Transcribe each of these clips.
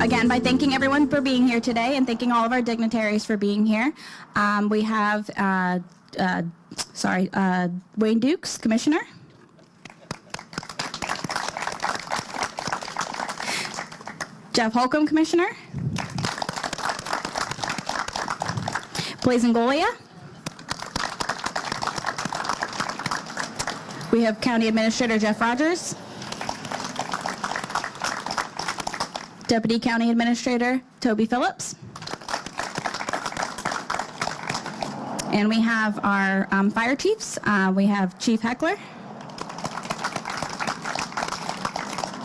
again by thanking everyone for being here today and thanking all of our dignitaries for being here. We have, Wayne Dukes, Commissioner. Jeff Holcomb, Commissioner. Blazengolia. We have County Administrator Jeff Rogers. Deputy County Administrator Toby Phillips. And we have our fire chiefs. We have Chief Heckler,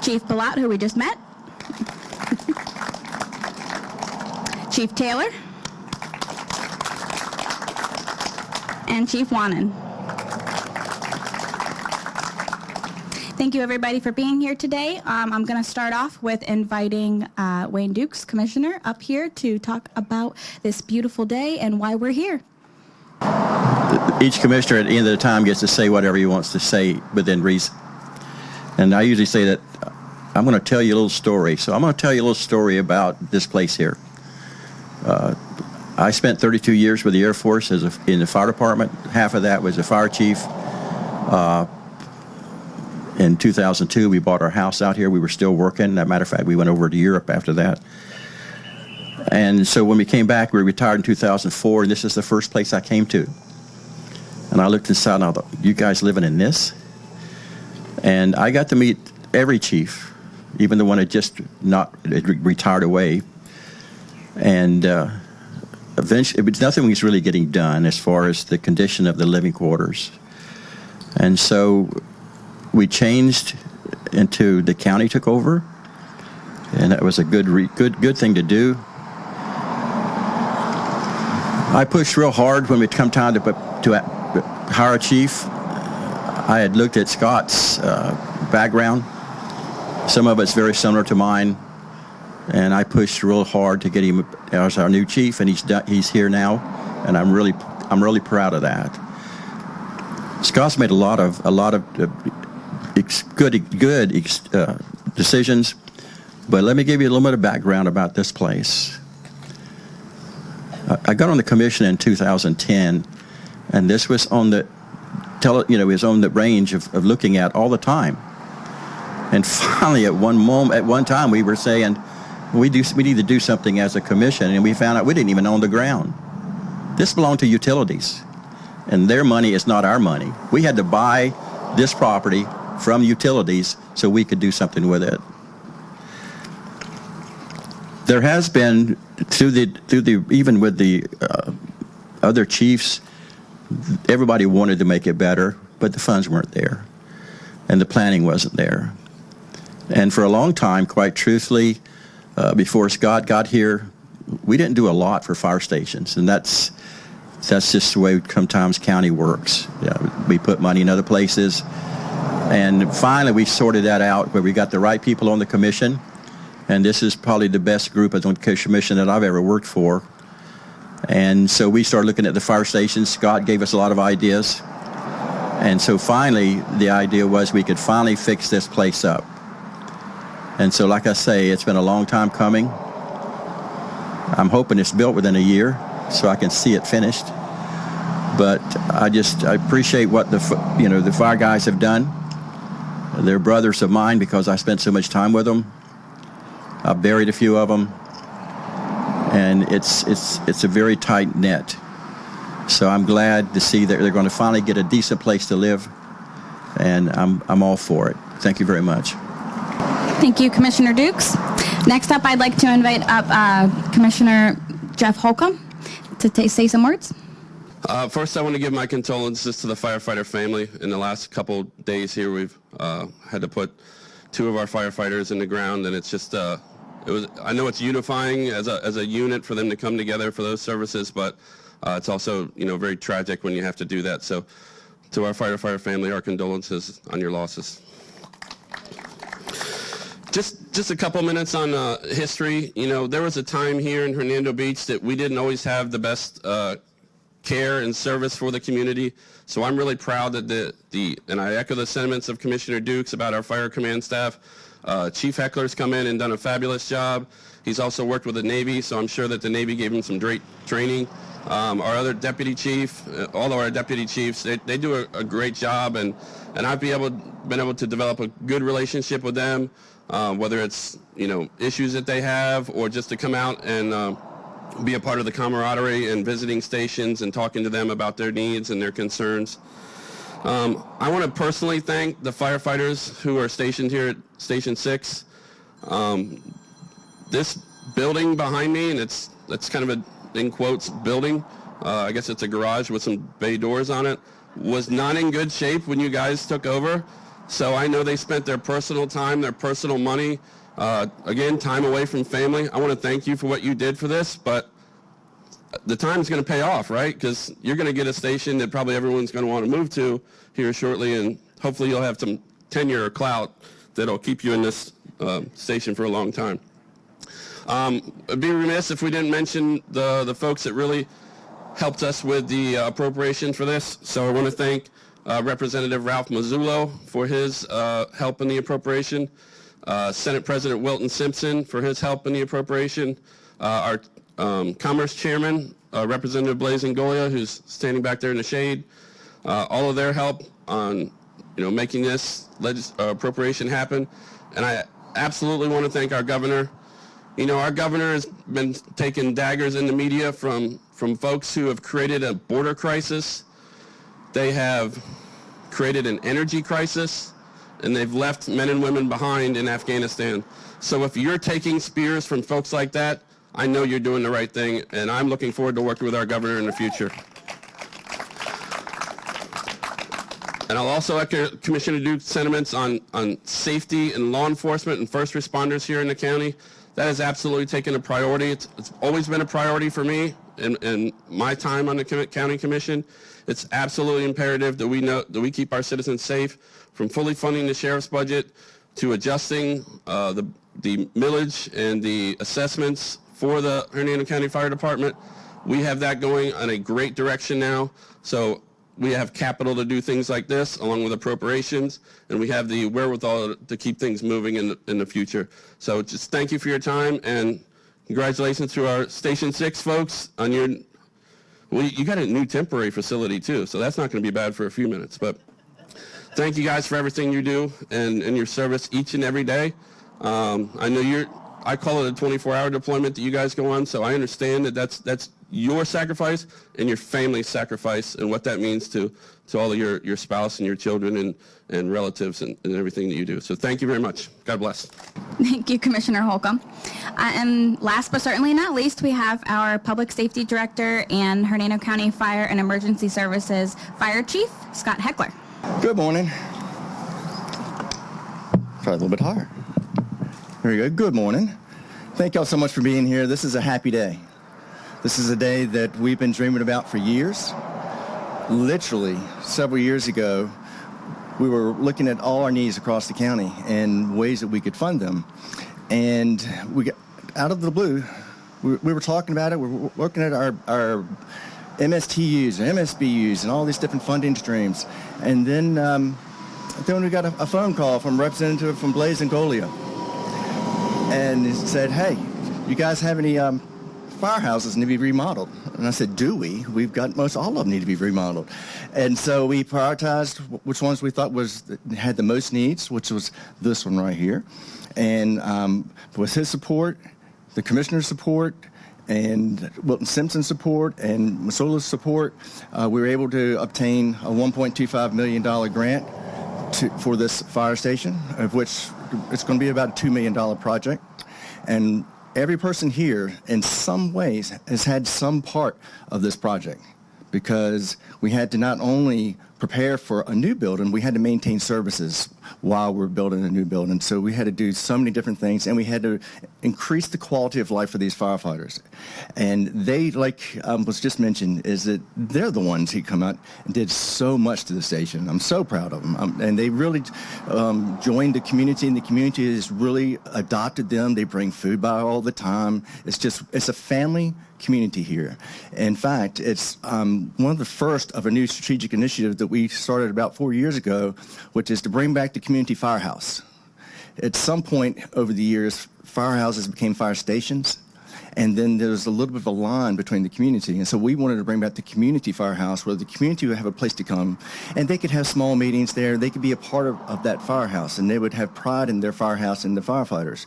Chief Palat, who we just met, Chief Taylor, and Chief Wannen. Thank you, everybody, for being here today. I'm going to start off with inviting Wayne Dukes, Commissioner, up here to talk about this beautiful day and why we're here. Each commissioner at the end of the time gets to say whatever he wants to say within reason. And I usually say that I'm going to tell you a little story. So I'm going to tell you a little story about this place here. I spent 32 years with the Air Force in the fire department. Half of that was a fire chief. In 2002, we bought our house out here. We were still working. As a matter of fact, we went over to Europe after that. And so when we came back, we retired in 2004, and this is the first place I came to. And I looked inside, and I thought, you guys living in this? And I got to meet every chief, even the one that just retired away. And eventually, nothing was really getting done as far as the condition of the living quarters. And so we changed into the county took over, and that was a good thing to do. I pushed real hard when it come time to hire a chief. I had looked at Scott's background. Some of it's very similar to mine, and I pushed real hard to get him as our new chief, and he's here now, and I'm really proud of that. Scott's made a lot of good decisions, but let me give you a little bit of background about this place. I got on the commission in 2010, and this was on the range of looking at all the time. And finally, at one time, we were saying we need to do something as a commission, and we found out we didn't even own the ground. This belonged to utilities, and their money is not our money. We had to buy this property from utilities so we could do something with it. There has been even with the other chiefs, everybody wanted to make it better, but the funds weren't there, and the planning wasn't there. And for a long time, quite truthfully, before Scott got here, we didn't do a lot for fire stations, and that's just the way sometimes county works. Yeah, we put money in other places, and finally we sorted that out where we got the right people on the commission. And this is probably the best group of the commission that I've ever worked for. And so we started looking at the fire stations. Scott gave us a lot of ideas. And so finally, the idea was we could finally fix this place up. And so, like I say, it's been a long time coming. I'm hoping it's built within a year so I can see it finished. But I appreciate what the fire guys have done. They're brothers of mine because I spent so much time with them. I buried a few of them, and it's a very tight net. So I'm glad to see that they're going to finally get a decent place to live, and I'm all for it. Thank you very much. Thank you, Commissioner Dukes. Next up, I'd like to invite up Commissioner Jeff Holcomb to say some words. First, I want to give my condolences to the firefighter family. In the last couple days here, we've had to put 2 of our firefighters in the ground, and it's just I know it's unifying as a unit for them to come together for those services, but it's also very tragic when you have to do that. So to our firefighter family, our condolences on your losses. Just a couple minutes on history. There was a time here in Hernando Beach that we didn't always have the best care and service for the community. So I'm really proud that and I echo the sentiments of Commissioner Dukes about our fire command staff. Chief Heckler's come in and done a fabulous job. He's also worked with the Navy, so I'm sure that the Navy gave him some great training. Our other deputy chief, all of our deputy chiefs, they do a great job, and I've been able to develop a good relationship with them, whether it's issues that they have or just to come out and be a part of the camaraderie and visiting stations and talking to them about their needs and their concerns. I want to personally thank the firefighters who are stationed here at Station 6. This building behind me, and it's kind of a, in quotes, building, I guess it's a garage with some bay doors on it, was not in good shape when you guys took over. So I know they spent their personal time, their personal money, again, time away from family. I want to thank you for what you did for this, but the time's going to pay off, right? Because you're going to get a station that probably everyone's going to want to move to here shortly, and hopefully you'll have some tenure or clout that'll keep you in this station for a long time. It'd be remiss if we didn't mention the folks that really helped us with the appropriation for this. So I want to thank Representative Ralph Mazzullo for his help in the appropriation, Senate President Wilton Simpson for his help in the appropriation, our Commerce Chairman, Representative Blaise Ngolia, who's standing back there in the shade, all of their help on making this appropriation happen. And I absolutely want to thank our governor. Our governor has been taking daggers in the media from folks who have created a border crisis. They have created an energy crisis, and they've left men and women behind in Afghanistan. So if you're taking spears from folks like that, I know you're doing the right thing, and I'm looking forward to working with our governor in the future. And I'll also echo Commissioner Duke's sentiments on safety and law enforcement and first responders here in the county. That has absolutely taken a priority. It's always been a priority for me in my time on the county commission. It's absolutely imperative that we keep our citizens safe, from fully funding the sheriff's budget to adjusting the millage and the assessments for the Hernando County Fire Department. We have that going in a great direction now. So we have capital to do things like this, along with appropriations, and we have the wherewithal to keep things moving in the future. So just thank you for your time, and congratulations to our Station 6 folks on your, well, you got a new temporary facility too, so that's not going to be bad for a few minutes. But thank you guys for everything you do and your service each and every day. I know I call it a 24-hour deployment that you guys go on, so I understand that that's your sacrifice and your family's sacrifice and what that means to all of your spouse and your children and relatives and everything that you do. So thank you very much. God bless. Thank you, Commissioner Holcomb. And last but certainly not least, we have our Public Safety Director and Hernando County Fire and Emergency Services Fire Chief, Scott Heckler. Good morning. Try a little bit higher. There you go. Good morning. Thank y'all so much for being here. This is a happy day. This is a day that we've been dreaming about for years. Literally, several years ago, we were looking at all our needs across the county and ways that we could fund them. And we got out of the blue, we were talking about it. We were looking at our MSTUs and MSBUs and all these different funding streams. And then we got a phone call from a representative from Blaise Ngolia. And he said, hey, you guys have any firehouses need to be remodeled? And I said, do we? We've got most all of them need to be remodeled. And so we prioritized which ones we thought had the most needs, which was this one right here. And with his support, the commissioner's support, and Wilton Simpson's support, and Masola's support, we were able to obtain a $1.25 million grant for this fire station, of which it's going to be about a $2 million project. And every person here, in some ways, has had some part of this project, because we had to not only prepare for a new building, we had to maintain services. while we're building a new building. So we had to do so many different things, and we had to increase the quality of life for these firefighters. And they, like was just mentioned, is that they're the ones who come out and did so much to the station. I'm so proud of them. And they really joined the community, and the community has really adopted them. They bring food by all the time. It's a family community here. In fact, it's one of the first of a new strategic initiative that we started about 4 years ago, which is to bring back the community firehouse. At some point over the years, firehouses became fire stations, and then there was a little bit of a line between the community. And so we wanted to bring back the community firehouse where the community would have a place to come, and they could have small meetings there. They could be a part of that firehouse, and they would have pride in their firehouse and the firefighters.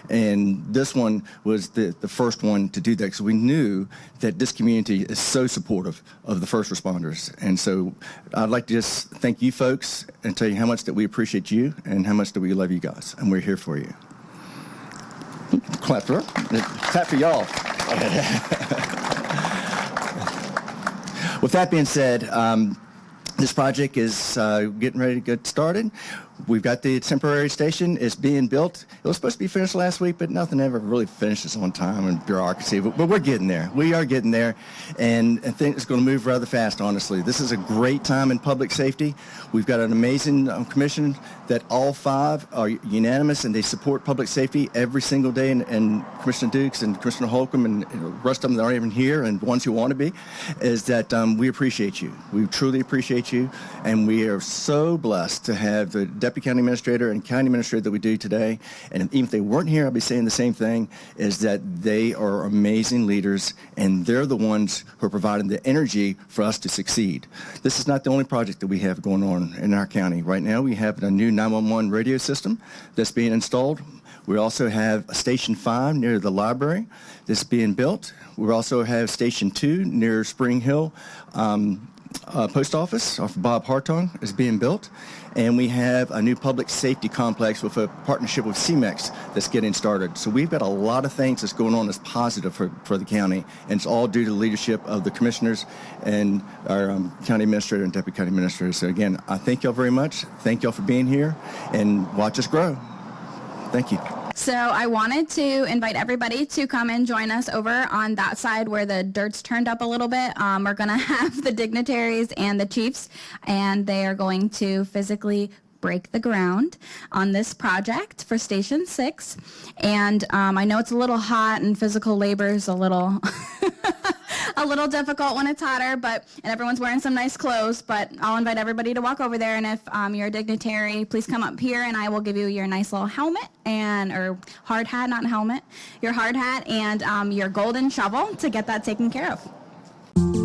And this one was the first one to do that, because we knew that this community is so supportive of the first responders. And so I'd like to just thank you folks and tell you how much that we appreciate you and how much that we love you guys, and we're here for you. Clap for her. Clap for y'all. With that being said, this project is getting ready to get started. We've got the temporary station. It's being built. It was supposed to be finished last week, but nothing ever really finishes on time in bureaucracy. But we're getting there. We are getting there, and I think it's going to move rather fast, honestly. This is a great time in public safety. We've got an amazing commission that all 5 are unanimous, and they support public safety every single day, and Commissioner Dukes and Commissioner Holcomb and the rest of them that aren't even here and ones who want to be, is that we appreciate you. We truly appreciate you, and we are so blessed to have the Deputy County Administrator and County Administrator that we do today. And even if they weren't here, I'll be saying the same thing, is that they are amazing leaders, and they're the ones who are providing the energy for us to succeed. This is not the only project that we have going on in our county. Right now, we have a new 911 radio system that's being installed. We also have Station 5 near the library that's being built. We also have Station 2 near Spring Hill Post Office off Bob Hartung is being built. And we have a new public safety complex with a partnership with CMEX that's getting started. So we've got a lot of things that's going on that's positive for the county, and it's all due to the leadership of the commissioners and our county administrator and deputy county administrator. So again, I thank y'all very much. Thank y'all for being here, and watch us grow. Thank you. So I wanted to invite everybody to come and join us over on that side where the dirt's turned up a little bit. We're going to have the dignitaries and the chiefs, and they are going to physically break the ground on this project for Station 6. And I know it's a little hot, and physical labor is a little a little difficult when it's hotter, and everyone's wearing some nice clothes, but I'll invite everybody to walk over there, and if you're a dignitary, please come up here, and I will give you your nice little helmet or hard hat, not helmet, your hard hat, and your golden shovel to get that taken care of.